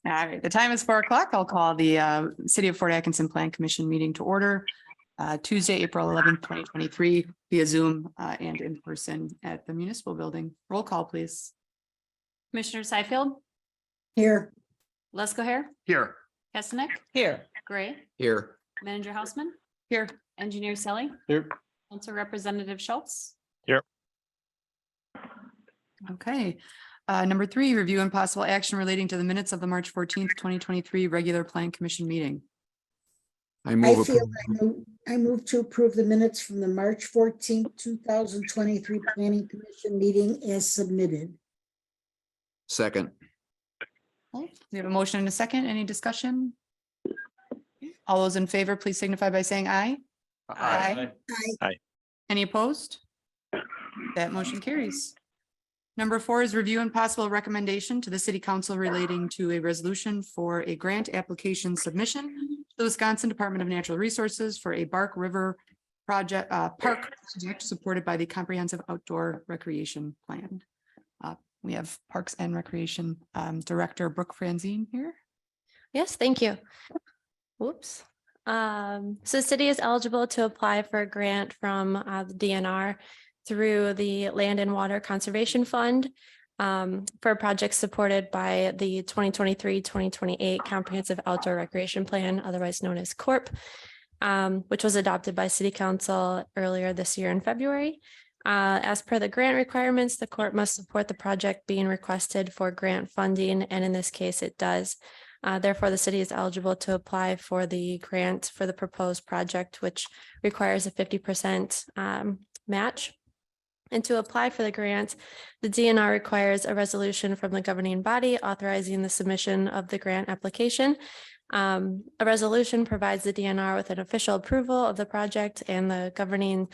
All right, the time is 4 o'clock. I'll call the City of Fort Atkinson Plan Commission meeting to order Tuesday, April 11th, 2023 via Zoom and in person at the municipal building. Roll call, please. Commissioner Seifield, Here. Lesko Hair, Here. Kestanek, Here. Gray, Here. Manager Houseman, Here. Engineer Selly, Here. Council Representative Schultz. Here. Okay. Number 3, review and possible action relating to the minutes of the March 14th, 2023 regular Plan Commission meeting. I move to approve the minutes from the March 14th, 2023 Planning Commission meeting as submitted. Second. Okay, we have a motion and a second. Any discussion? All those in favor, please signify by saying aye. Aye. Any opposed? That motion carries. Number 4 is review and possible recommendation to the City Council relating to a resolution for a grant application submission to the Wisconsin Department of Natural Resources for a Bark River project, park project supported by the Comprehensive Outdoor Recreation Plan. We have Parks and Recreation Director Brooke Franzine here. Yes, thank you. Whoops. So the city is eligible to apply for a grant from the DNR through the Land and Water Conservation Fund for projects supported by the 2023-2028 Comprehensive Outdoor Recreation Plan, otherwise known as CORP, which was adopted by City Council earlier this year in February. As per the grant requirements, the CORP must support the project being requested for grant funding, and in this case, it does. Therefore, the city is eligible to apply for the grant for the proposed project, which requires a 50% match. And to apply for the grant, the DNR requires a resolution from the governing body authorizing the submission of the grant application. A resolution provides the DNR with an official approval of the project and the governing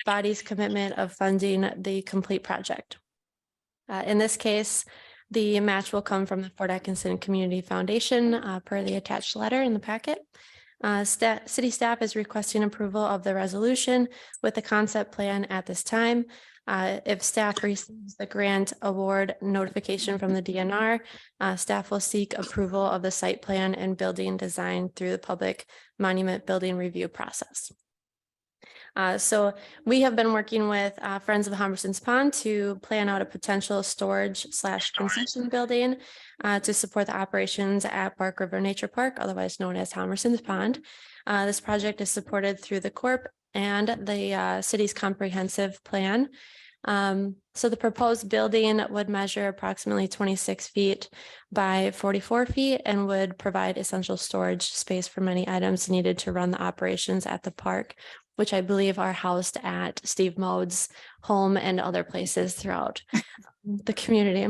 body's commitment of funding the complete project. In this case, the match will come from the Fort Atkinson Community Foundation per the attached letter in the packet. City staff is requesting approval of the resolution with the concept plan at this time. If staff receives the grant award notification from the DNR, staff will seek approval of the site plan and building design through the public monument building review process. So we have been working with Friends of Humberson's Pond to plan out a potential storage/concession building to support the operations at Bark River Nature Park, otherwise known as Humberson's Pond. This project is supported through the CORP and the city's comprehensive plan. So the proposed building would measure approximately 26 feet by 44 feet and would provide essential storage space for many items needed to run the operations at the park, which I believe are housed at Steve Mode's home and other places throughout the community.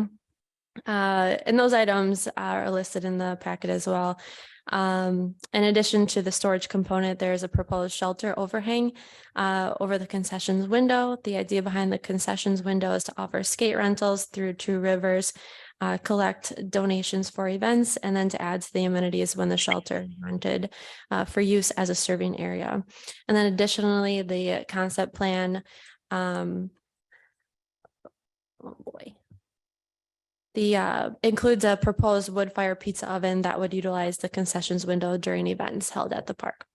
And those items are listed in the packet as well. In addition to the storage component, there's a proposed shelter overhang over the concessions window. The idea behind the concessions window is to offer skate rentals through Two Rivers, collect donations for events, and then to add to the amenities when the shelter is rented for use as a serving area. And then additionally, the concept plan, includes a proposed wood fire pizza oven that would utilize the concessions window during events held at the park.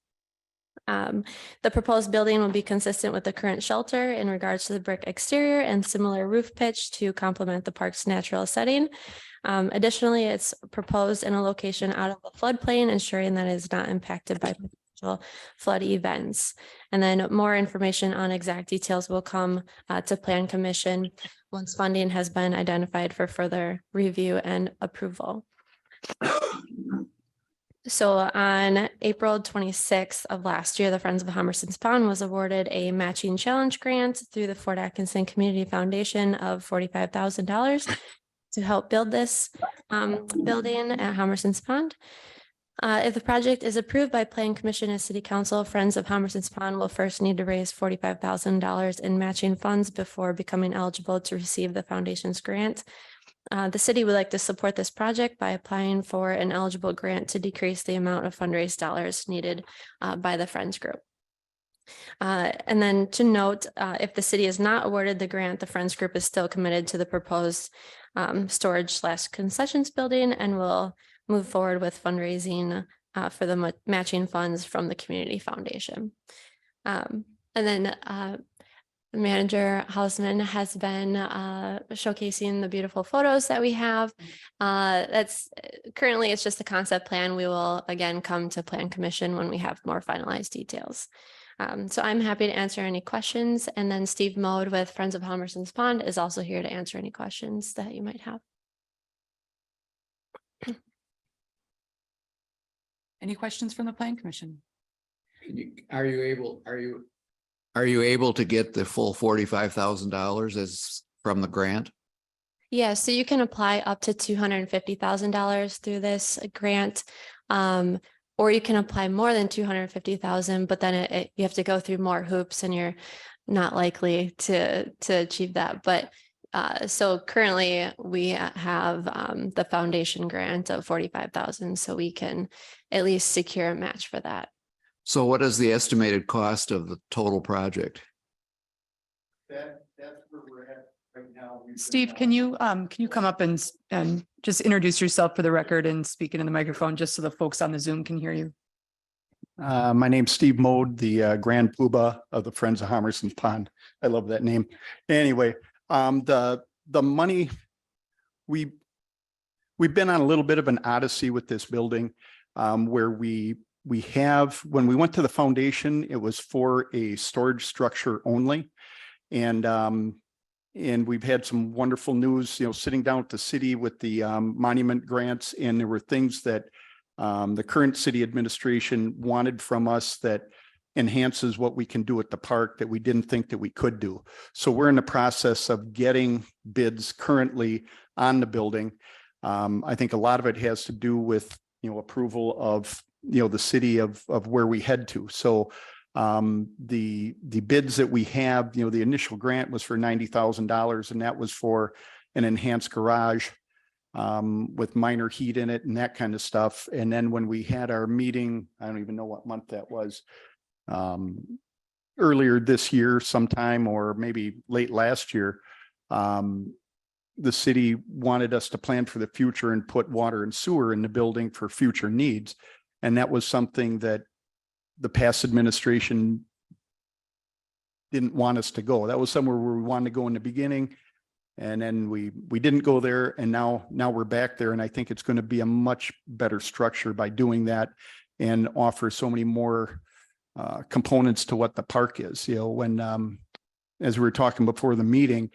The proposed building will be consistent with the current shelter in regards to the brick exterior and similar roof pitch to complement the park's natural setting. Additionally, it's proposed in a location out of the floodplain, ensuring that it is not impacted by potential flood events. And then more information on exact details will come to Plan Commission once funding has been identified for further review and approval. So on April 26th of last year, the Friends of Humberson's Pond was awarded a matching challenge grant through the Fort Atkinson Community Foundation of $45,000 to help build this building at Humberson's Pond. If the project is approved by Plan Commission and City Council, Friends of Humberson's Pond will first need to raise $45,000 in matching funds before becoming eligible to receive the foundation's grant. The city would like to support this project by applying for an eligible grant to decrease the amount of fundraised dollars needed by the Friends group. And then to note, if the city is not awarded the grant, the Friends group is still committed to the proposed storage/concessions building and will move forward with fundraising for the matching funds from the community foundation. And then Manager Hausman has been showcasing the beautiful photos that we have. That's currently, it's just a concept plan. We will again come to Plan Commission when we have more finalized details. So I'm happy to answer any questions. And then Steve Mode with Friends of Helmerson's Pond is also here to answer any questions that you might have. Any questions from the Plan Commission? Are you able to get the full $45,000 as from the grant? Yeah, so you can apply up to $250,000 through this grant. Or you can apply more than 250,000, but then you have to go through more hoops and you're not likely to achieve that. But so currently we have the foundation grant of 45,000, so we can at least secure a match for that. So what is the estimated cost of the total project? That's where we're at right now. Steve, can you come up and just introduce yourself for the record and speak into the microphone just so the folks on the Zoom can hear you? My name's Steve Mode, the Grand Poobah of the Friends of Helmerson's Pond. I love that name. Anyway, the money, we've been on a little bit of an odyssey with this building, where we have, when we went to the foundation, it was for a storage structure only. And we've had some wonderful news, sitting down with the city with the monument grants, and there were things that the current city administration wanted from us that enhances what we can do at the park that we didn't think that we could do. So we're in the process of getting bids currently on the building. I think a lot of it has to do with, approval of, the city of where we head to. So the bids that we have, the initial grant was for $90,000, and that was for an enhanced garage with minor heat in it and that kind of stuff. And then when we had our meeting, I don't even know what month that was, earlier this year sometime, or maybe late last year, the city wanted us to plan for the future and put water and sewer in the building for future needs. And that was something that the past administration didn't want us to go. That was somewhere where we wanted to go in the beginning. And then we didn't go there. And now we're back there. And I think it's going to be a much better structure by doing that and offer so many more components to what the park is. When, as we were talking before the meeting,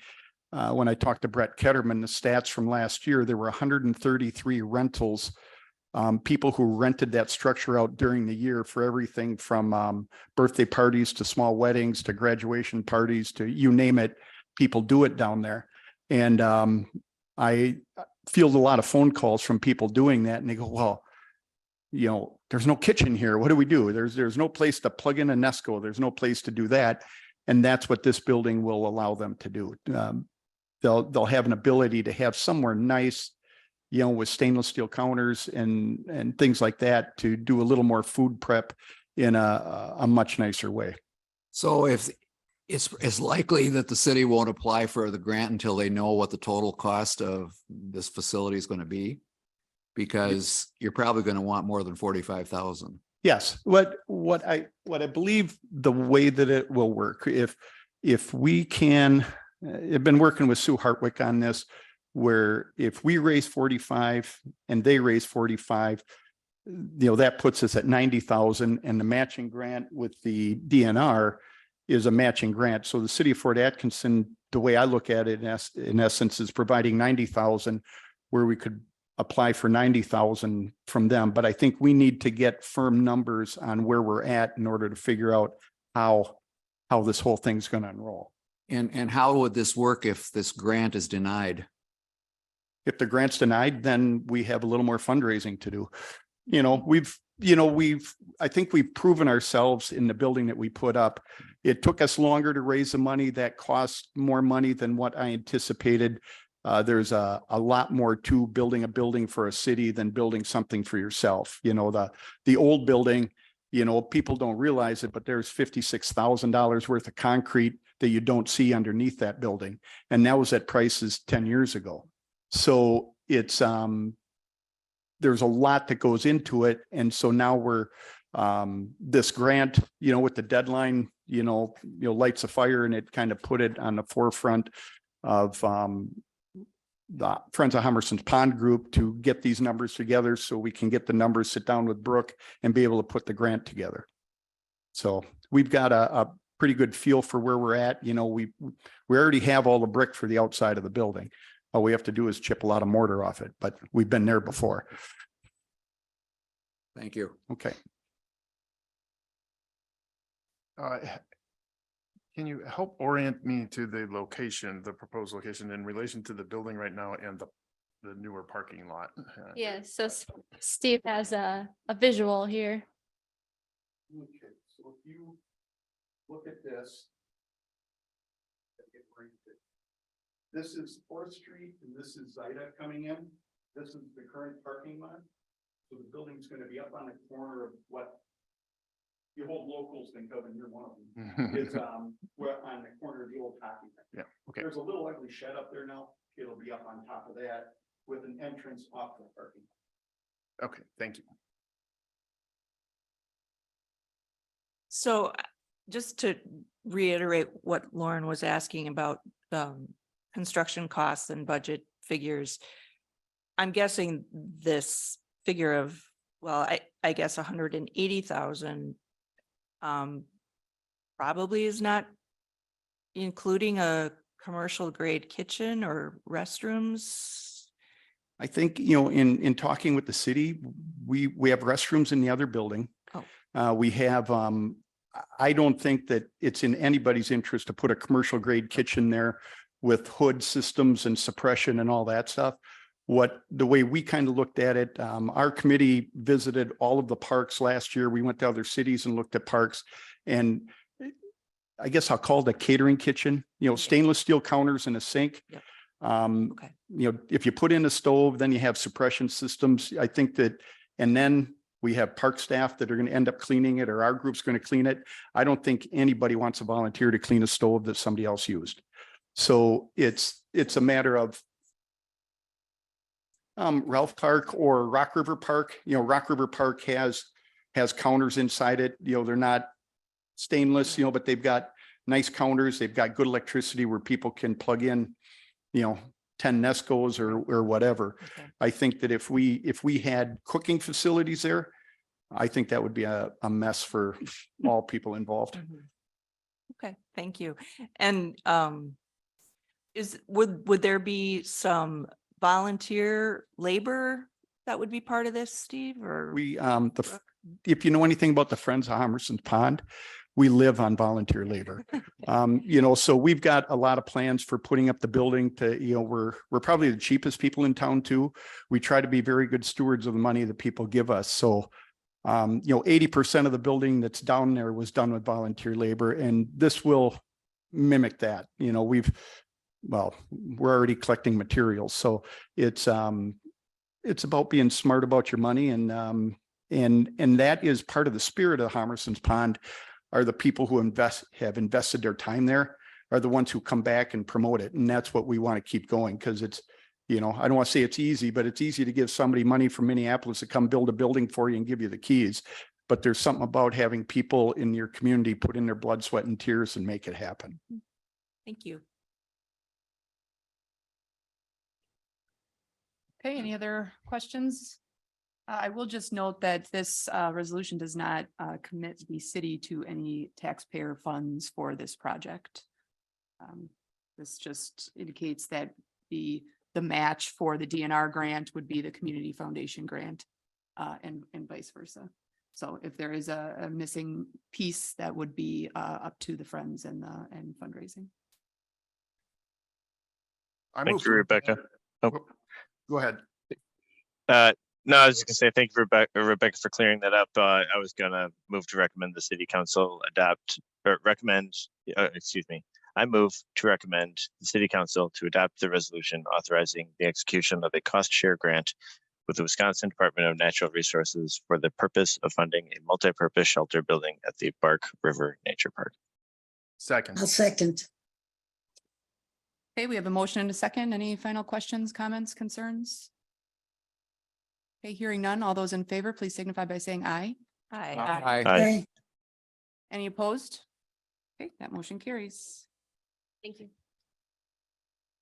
when I talked to Brett Ketterman, the stats from last year, there were 133 rentals, people who rented that structure out during the year for everything from birthday parties to small weddings to graduation parties to you name it. People do it down there. And I field a lot of phone calls from people doing that, and they go, well, there's no kitchen here. What do we do? There's no place to plug in a Nesco. There's no place to do that. And that's what this building will allow them to do. They'll have an ability to have somewhere nice, with stainless steel counters and things like that, to do a little more food prep in a much nicer way. So if it's likely that the city won't apply for the grant until they know what the total cost of this facility is going to be, because you're probably going to want more than 45,000. Yes, what I believe the way that it will work, if we can, I've been working with Sue Hartwick on this, where if we raise 45 and they raise 45, that puts us at 90,000, and the matching grant with the DNR is a matching grant. So the city of Fort Atkinson, the way I look at it in essence, is providing 90,000, where we could apply for 90,000 from them. But I think we need to get firm numbers on where we're at in order to figure out how this whole thing's going to enroll. And how would this work if this grant is denied? If the grant's denied, then we have a little more fundraising to do. I think we've proven ourselves in the building that we put up. It took us longer to raise the money. That cost more money than what I anticipated. There's a lot more to building a building for a city than building something for yourself. The old building, people don't realize it, but there's $56,000 worth of concrete that you don't see underneath that building. And that was at prices 10 years ago. So it's, there's a lot that goes into it. And so now we're, this grant, with the deadline, lights a fire, and it kind of put it on the forefront of, the Friends of Hummerson's Pond group to get these numbers together so we can get the numbers, sit down with Brooke and be able to put the grant together. So we've got a pretty good feel for where we're at. We already have all the brick for the outside of the building. All we have to do is chip a lot of mortar off it, but we've been there before. Thank you. Okay. Can you help orient me to the location, the proposed location in relation to the building right now and the newer parking lot? Yeah, so Steve has a visual here. Okay, so if you look at this. This is 4th Street and this is Zyda coming in. This is the current parking lot. So the building's going to be up on the corner of what the old locals think of, and you're one of them. It's we're on the corner of the old hockey rink. Yeah, okay. There's a little ugly shed up there now. It'll be up on top of that with an entrance off the parking. Okay, thank you. So just to reiterate what Lauren was asking about construction costs and budget figures, I'm guessing this figure of, well, I guess 180,000 probably is not including a commercial grade kitchen or restrooms. I think, in talking with the city, we have restrooms in the other building. Oh. We have, I don't think that it's in anybody's interest to put a commercial grade kitchen there with hood systems and suppression and all that stuff. The way we kind of looked at it, our committee visited all of the parks last year. We went to other cities and looked at parks, and I guess I'll call it a catering kitchen, stainless steel counters and a sink. Yep. Okay. Okay. If you put in a stove, then you have suppression systems. I think that, and then we have park staff that are going to end up cleaning it, or our group's going to clean it. I don't think anybody wants to volunteer to clean a stove that somebody else used. So it's a matter of Ralph Park or Rock River Park. Rock River Park has counters inside it. They're not stainless, but they've got nice counters. They've got good electricity where people can plug in, 10 Nescos or whatever. Okay. I think that if we had cooking facilities there, I think that would be a mess for all people involved. Mhm. Okay, thank you. And would there be some volunteer labor that would be part of this, Steve, or? We, if you know anything about the Friends of Hummerson's Pond, we live on volunteer labor. So we've got a lot of plans for putting up the building to, we're probably the cheapest people in town too. We try to be very good stewards of the money that people give us. So, 80% of the building that's down there was done with volunteer labor, and this will mimic that. We're already collecting materials. So it's about being smart about your money. And that is part of the spirit of Hummerson's Pond. Are the people who have invested their time there are the ones who come back and promote it. And that's what we want to keep going, because it's, I don't want to say it's easy, but it's easy to give somebody money from Minneapolis to come build a building for you and give you the keys. But there's something about having people in your community put in their blood, sweat, and tears and make it happen. Thank you. Okay, any other questions? I will just note that this resolution does not commit the city to any taxpayer funds for this project. This just indicates that the match for the DNR grant would be the Community Foundation grant, and vice versa. So if there is a missing piece, that would be up to the Friends and fundraising. Thank you, Rebecca. Oh. Go ahead. No, I was just gonna say thank you, Rebecca, for clearing that up. I was gonna move to recommend the city council I move to recommend the city council to adopt the resolution authorizing the execution of a cost share grant with the Wisconsin Department of Natural Resources for the purpose of funding a multi-purpose shelter building at the Bark River Nature Park. Second. I'll second. Okay, we have a motion and a second. Any final questions, comments, concerns? Okay, hearing none. All those in favor, please signify by saying aye. Aye. Aye. Aye. Any opposed? Okay, that motion carries. Thank you.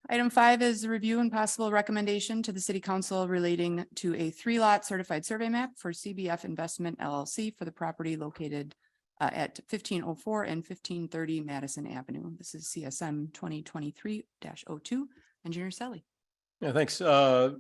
Item 5 is the review and possible recommendation to the city council relating to a 3-lot certified survey map for CBF Investment LLC for the property located at 1504 and 1530 Madison Avenue. This is CSM 2023-02. Engineer Selly. Yeah, thanks.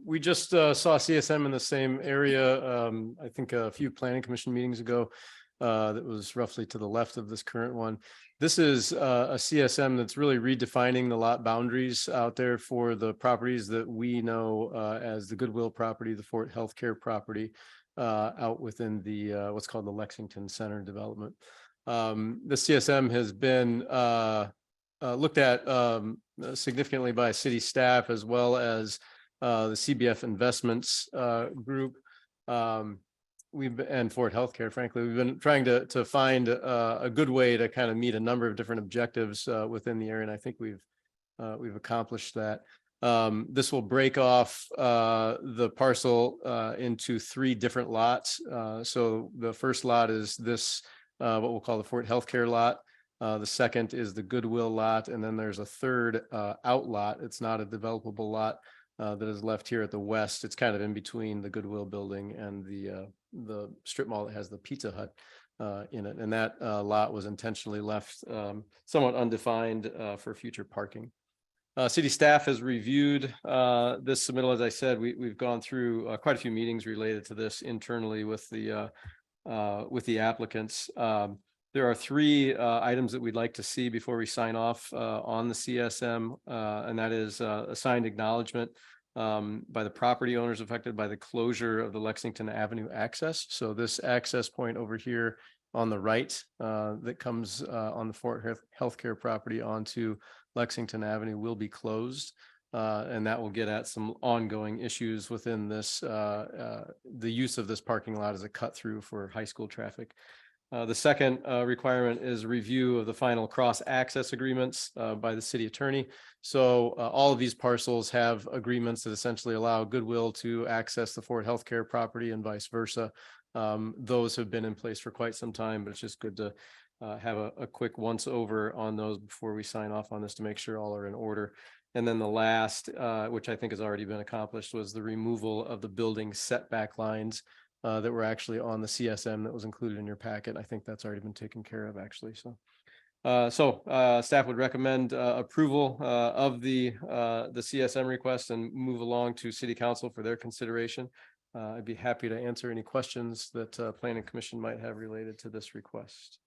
We just saw CSM in the same area, I think a few planning commission meetings ago. That was roughly to the left of this current one. This is a CSM that's really redefining the lot boundaries out there for the properties that we know as the Goodwill property, the Fort Healthcare property, out within the what's called the Lexington Center development. The CSM has been looked at significantly by city staff as well as the CBF Investments group. And Fort Healthcare, frankly, we've been trying to find a good way to kind of meet a number of different objectives within the area, and I think we've accomplished that. This will break off the parcel into 3 different lots. So the first lot is this, what we'll call the Fort Healthcare lot. The second is the Goodwill lot, and then there's a third outlot. It's not a developable lot that is left here at the west. It's kind of in between the Goodwill building and the strip mall that has the Pizza Hut in it. And that lot was intentionally left somewhat undefined for future parking. City staff has reviewed this submittal. As I said, we've gone through quite a few meetings related to this internally with the applicants. There are 3 items that we'd like to see before we sign off on the CSM, and that is a signed acknowledgement by the property owners affected by the closure of the Lexington Avenue access. So this access point over here on the right that comes on the Fort Healthcare property onto Lexington Avenue will be closed. And that will get at some ongoing issues within this, the use of this parking lot as a cut through for high school traffic. The second requirement is review of the final cross access agreements by the city attorney. So all of these parcels have agreements that essentially allow Goodwill to access the Fort Healthcare property and vice versa. Those have been in place for quite some time, but it's just good to have a quick once over on those before we sign off on this to make sure all are in order. And then the last, which I think has already been accomplished, was the removal of the building setback lines that were actually on the CSM that was included in your packet. I think that's already been taken care of, actually. So staff would recommend approval of the CSM request and move along to City Council for their consideration. I'd be happy to answer any questions that Planning Commission might have related to this request.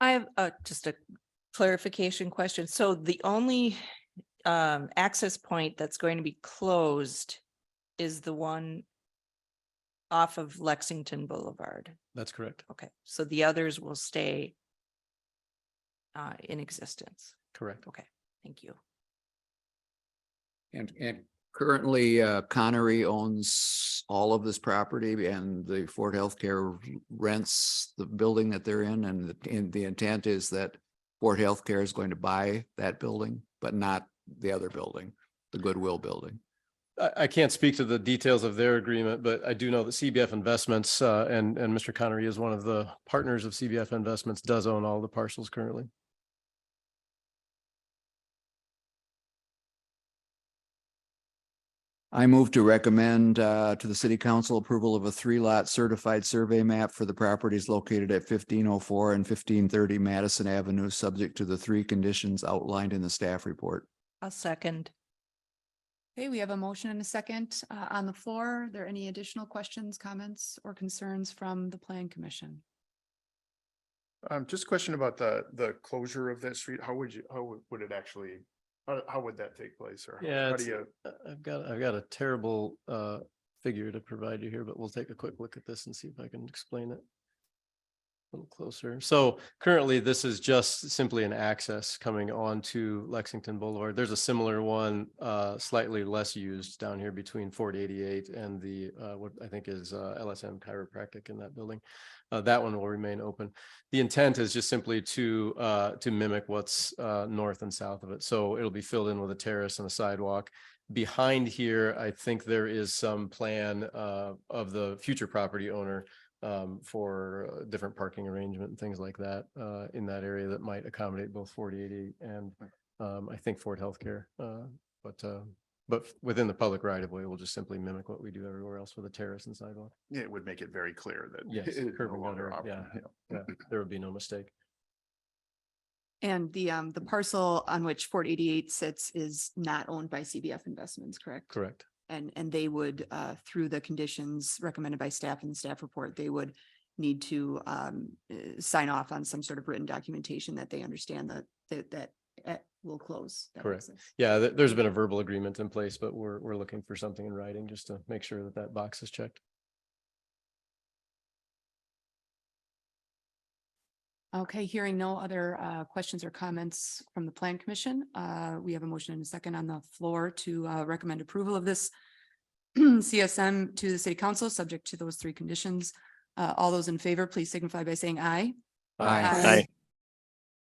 I have just a clarification question. So the only access point that's going to be closed is the one off of Lexington Boulevard. That's correct. Okay, so the others will stay in existence. Correct. Okay, thank you. And currently Connery owns all of this property, and the Fort Healthcare rents the building that they're in. And the intent is that Fort Healthcare is going to buy that building, but not the other building, the Goodwill building. I can't speak to the details of their agreement, but I do know that CBF Investments and Mr. Connery is one of the partners of CBF Investments, does own all the parcels currently. I move to recommend to the city council approval of a 3-lot certified survey map for the properties located at 1504 and 1530 Madison Avenue, subject to the 3 conditions outlined in the staff report. I'll second. Okay, we have a motion and a second on the floor. Are there any additional questions, comments, or concerns from the Plan Commission? Just a question about the closure of that street. How would it actually, how would that take place? Or Yeah, how do you? I've got a terrible figure to provide you here, but we'll take a quick look at this and see if I can explain it. little closer. So currently, this is just simply an access coming onto Lexington Boulevard. There's a similar one, slightly less used down here between Fort 88 and the what I think is LSM Chiropractic in that building. That one will remain open. The intent is just simply to mimic what's north and south of it. So it'll be filled in with a terrace and a sidewalk. Behind here, I think there is some plan of the future property owner for different parking arrangement and things like that in that area that might accommodate both 4080 and I think Ford Healthcare. But within the public right of way, we'll just simply mimic what we do everywhere else with a terrace and sidewalk. Yeah, it would make it very clear that. Yes, it is no curb and longer gutter, yeah. optional. Yeah, there would be no mistake. And the parcel on which Fort 88 sits is not owned by CBF Investments, correct? Correct. And they would, through the conditions recommended by staff in the staff report, they would need to sign off on some sort of written documentation that they understand that will close. that Correct. access. Yeah, there's been a verbal agreement in place, but we're looking for something in writing just to make sure that that box is checked. Okay, hearing no other questions or comments from the Plan Commission, we have a motion and a second on the floor to recommend approval of this CSM to the City Council, subject to those three conditions. All those in favor, please signify by saying aye. Aye.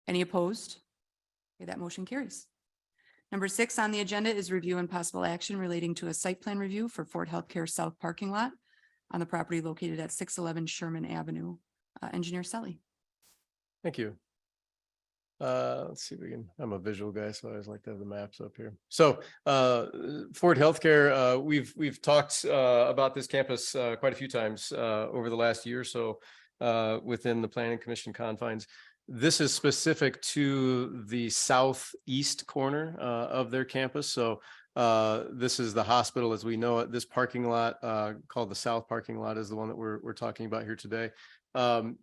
Any opposed? Okay, that motion carries. Number 6 on the agenda is review and possible action relating to a site plan review for Fort Healthcare South parking lot on the property located at 611 Sherman Avenue. Engineer Sully. Thank you. Let's see if we can, I'm a visual guy, so I always like to have the maps up here. So Ford Healthcare, we've talked about this campus quite a few times over the last year or so within the Planning Commission confines. This is specific to the southeast corner of their campus. So this is the hospital as we know it. This parking lot called the South parking lot is the one that we're talking about here today.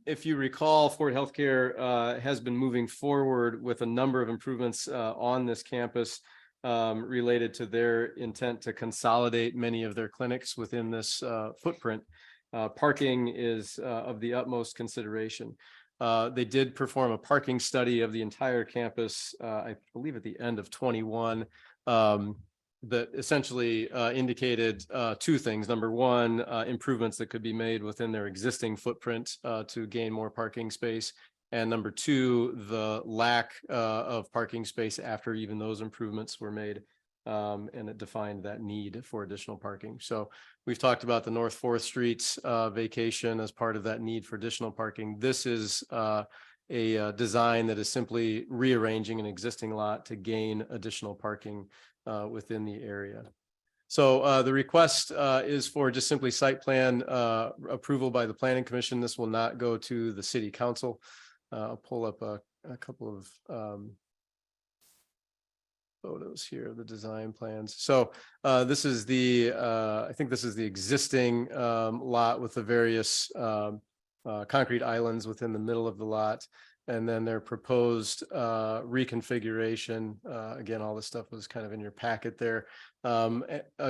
If you recall, Ford Healthcare has been moving forward with a number of improvements on this campus related to their intent to consolidate many of their clinics within this footprint. Parking is of the utmost consideration. They did perform a parking study of the entire campus, I believe at the end of 21. That essentially indicated two things. Number one, improvements that could be made within their existing footprint to gain more parking space. And number two, the lack of parking space after even those improvements were made. And it defined that need for additional parking. So we've talked about the North 4th Street vacation as part of that need for additional parking. This is a design that is simply rearranging an existing lot to gain additional parking within the area. So the request is for just simply site plan approval by the Planning Commission. This will not go to the City Council. I'll pull up a couple of photos here of the design plans. So this is the, I think this is the existing lot with the various concrete islands within the middle of the lot. And then their proposed reconfiguration, again, all this stuff was kind of in your packet there,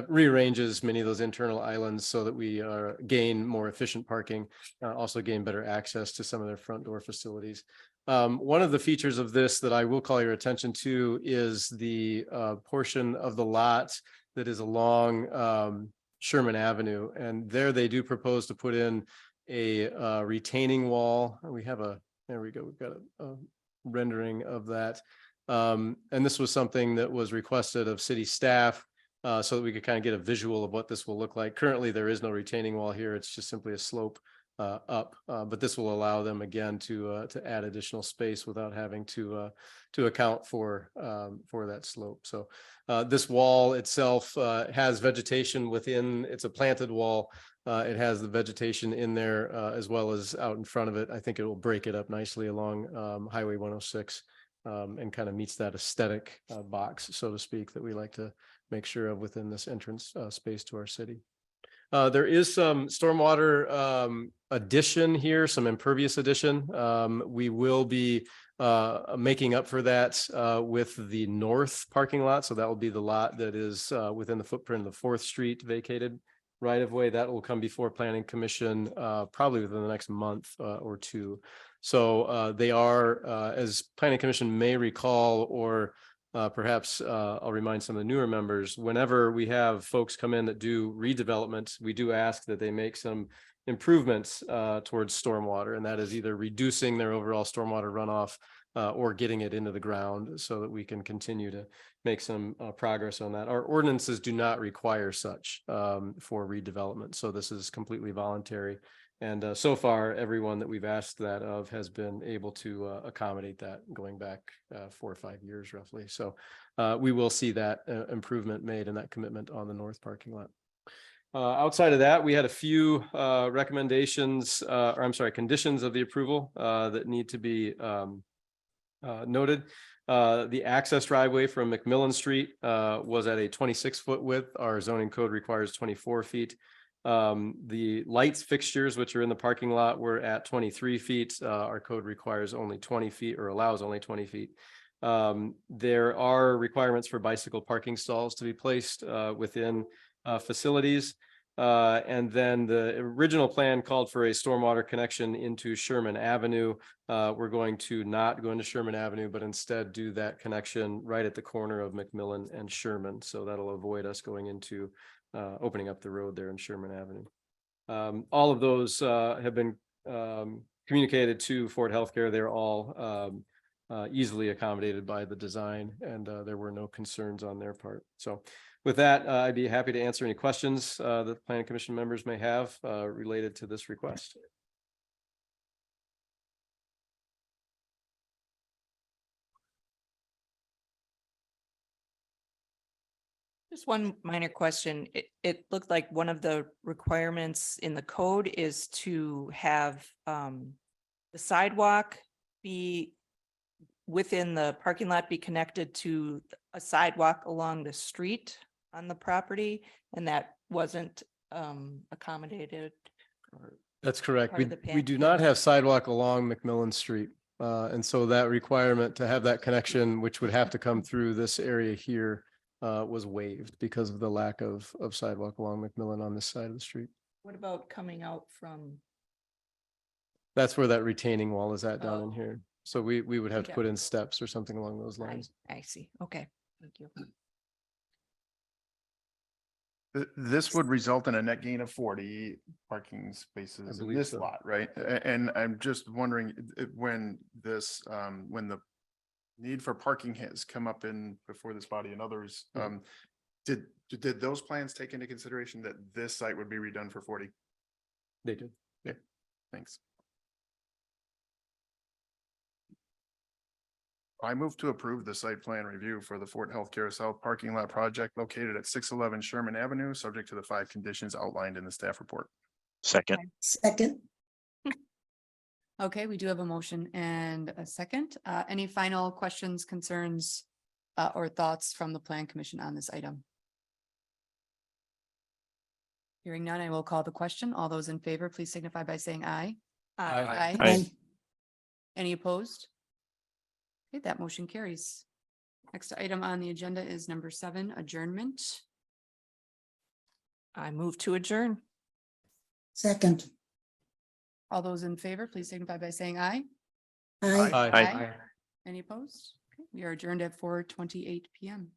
rearranges many of those internal islands so that we gain more efficient parking, also gain better access to some of their front door facilities. One of the features of this that I will call your attention to is the portion of the lot that is along Sherman Avenue. And there they do propose to put in a retaining wall. We have a, there we go. We've got a rendering of that. And this was something that was requested of city staff so that we could kind of get a visual of what this will look like. Currently, there is no retaining wall here. It's just simply a slope up, but this will allow them again to add additional space without having to account for that slope. So this wall itself has vegetation within. It's a planted wall. It has the vegetation in there as well as out in front of it. I think it will break it up nicely along Highway 106 and kind of meets that aesthetic box, so to speak, that we like to make sure of within this entrance space to our city. There is some stormwater addition here, some impervious addition. We will be making up for that with the north parking lot. So that will be the lot that is within the footprint of the 4th Street vacated right of way. That will come before Planning Commission probably within the next month or two. So they are, as Planning Commission may recall, or perhaps I'll remind some of the newer members, whenever we have folks come in that do redevelopment, we do ask that they make some improvements towards stormwater, and that is either reducing their overall stormwater runoff or getting it into the ground so that we can continue to make some progress on that. Our ordinances do not require such for redevelopment, so this is completely voluntary. And so far, everyone that we've asked that of has been able to accommodate that going back 4 or 5 years roughly. So we will see that improvement made and that commitment on the north parking lot. Outside of that, we had a few recommendations, or I'm sorry, conditions of the approval that need to be noted. The access driveway from McMillan Street was at a 26-foot width. Our zoning code requires 24 feet. The lights fixtures, which are in the parking lot, were at 23 feet. Our code requires only 20 feet or allows only 20 feet. There are requirements for bicycle parking stalls to be placed within facilities. And then the original plan called for a stormwater connection into Sherman Avenue. We're going to not go into Sherman Avenue, but instead do that connection right at the corner of McMillan and Sherman. So that'll avoid us going into opening up the road there in Sherman Avenue. All of those have been communicated to Ford Healthcare. They're all easily accommodated by the design, and there were no concerns on their part. So with that, I'd be happy to answer any questions that the Planning Commission members may have related to this request. Just one minor question. It looked like one of the requirements in the code is to have the sidewalk be within the parking lot, be connected to a sidewalk along the street on the property, and that wasn't accommodated. That's correct. part of the We do not have sidewalk along McMillan Street. And so that requirement to have that connection, which would have to come through this area here, was waived because of the lack of sidewalk along McMillan on this side of the street. What about coming out from? That's where that retaining wall is at down in Oh. here. So we would have to Okay. put in steps or something along those lines. I see. Okay, thank you. This would result in a net gain of 40 parking spaces in believe this so. lot, right? And I'm just wondering when this, when the need for parking has come up in before this body and others, did those plans take into consideration that this site would be redone for 40? They did. Yeah, thanks. I move to approve the site plan review for the Fort Healthcare South parking lot project located at 611 Sherman Avenue, subject to the 5 conditions outlined in the staff report. Second. Second, Okay, we do have a motion and a second. Any final questions, concerns, or thoughts from the Plan Commission on this item? Hearing none, I will call the question. All those in favor, please signify by saying aye. Aye. Aye. Any opposed? Okay, that motion carries. Next item on the agenda is number 7, adjournment. I move to adjourn. second. All those in favor, please signify by saying aye. Aye. Aye. Any opposed? Okay, we are adjourned at 4:28 PM.